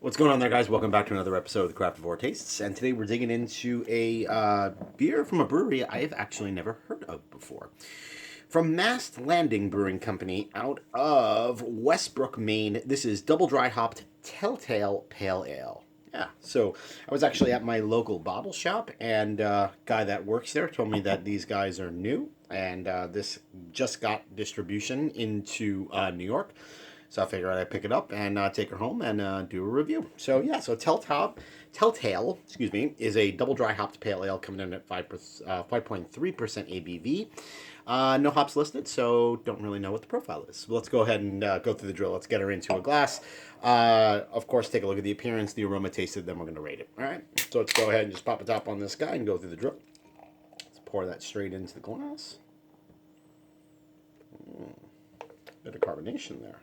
What's going on there, guys? Welcome back to another episode of the Craftavore Tastes, and today we're digging into a beer from a brewery I've actually never heard of before. From Mast Brewing Company out of Westbrook, Maine, this is double dry hopped Telltale Pale Ale. Yeah, so I was actually at my local bottle shop, and guy that works there told me that these guys are new, and this just got distribution into New York. So I figured I'd pick it up and take her home and do a review. So yeah, so Telltale, is a double dry hopped pale ale coming in at 5.3% ABV. No hops listed, so don't really know what the profile is. So let's go ahead and go through the drill. Let's get her into a glass. Of course, take a look at the appearance, the aroma tasted, then we're going to rate it. All right, so let's go ahead and just pop a top on this guy and go through the drill. Let's pour that straight into the glass. Bit of carbonation there.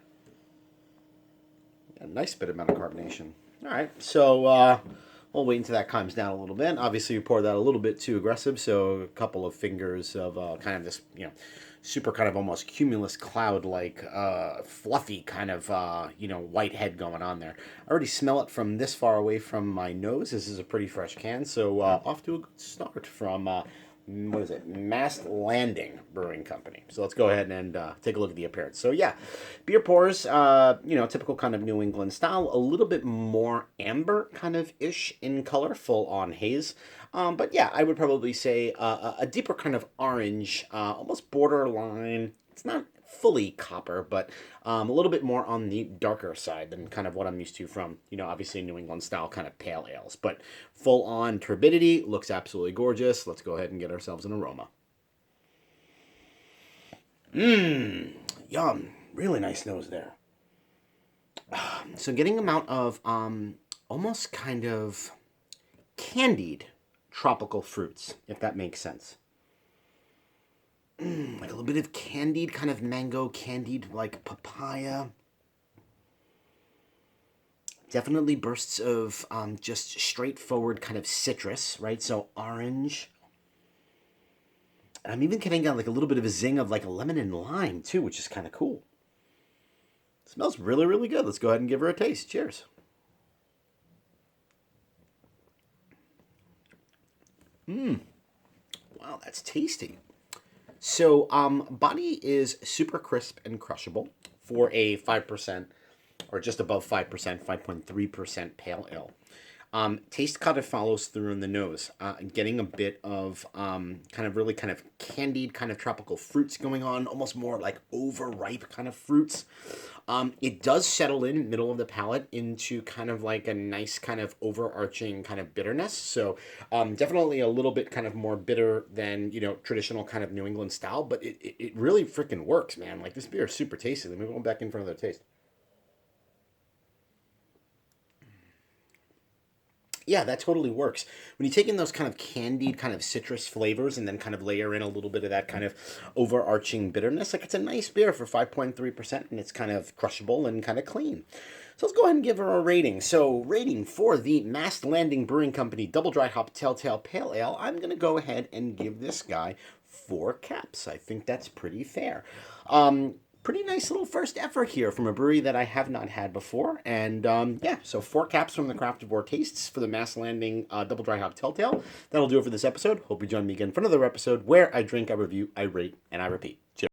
A nice bit amount of carbonation. All right, so we'll wait until that calms down a little bit. Obviously, you poured that a little bit too aggressive, so a couple of fingers of kind of this, super kind of almost cumulus cloud-like, fluffy kind of, white head going on there. I already smell it from this far away from my nose. This is a pretty fresh can, so off to a good start from Mast Brewing Company. So let's go ahead and take a look at the appearance. So yeah, beer pours, typical kind of New England style, a little bit more amber kind of ish in color, full on haze. But yeah, I would probably say a deeper kind of orange, almost borderline. It's not fully copper, but a little bit more on the darker side than kind of what I'm used to from, obviously New England style kind of pale ales. But full on turbidity, looks absolutely gorgeous. Let's go ahead and get ourselves an aroma. Yum. Really nice nose there. So getting amount of almost kind of candied tropical fruits, if that makes sense. Like a little bit of candied kind of mango, candied like papaya. Definitely bursts of just straightforward kind of citrus, right? So orange. And I'm even getting like a little bit of a zing of like a lemon and lime too, which is kind of cool. It smells really, really good. Let's go ahead and give her a taste. Cheers. Wow, that's tasty. So, body is super crisp and crushable for a 5%, or just above 5%, 5.3% pale ale. Taste kind of follows through in the nose, getting a bit of kind of really kind of candied kind of tropical fruits going on, almost more like overripe kind of fruits. It does settle in middle of the palate into kind of like a nice kind of overarching kind of bitterness. So definitely a little bit kind of more bitter than, traditional kind of New England style, but it really freaking works, man. Like this beer is super tasty. Let me go back in for another taste. Yeah, that totally works. When you take in those kind of candied kind of citrus flavors and then kind of layer in a little bit of that kind of overarching bitterness, like it's a nice beer for 5.3% and it's kind of crushable and kind of clean. So let's go ahead and give her a rating. So rating for the Mast Brewing Company Double Dry Hop Telltale Pale Ale, I'm going to go ahead and give this guy 4 caps. I think that's pretty fair. Pretty nice little first effort here from a brewery that I have not had before. And yeah, so 4 caps from the Craftavore Tastes for the Mast Double Dry Hop Telltale. That'll do it for this episode. Hope you join me again for another episode where I drink, I review, I rate, and I repeat.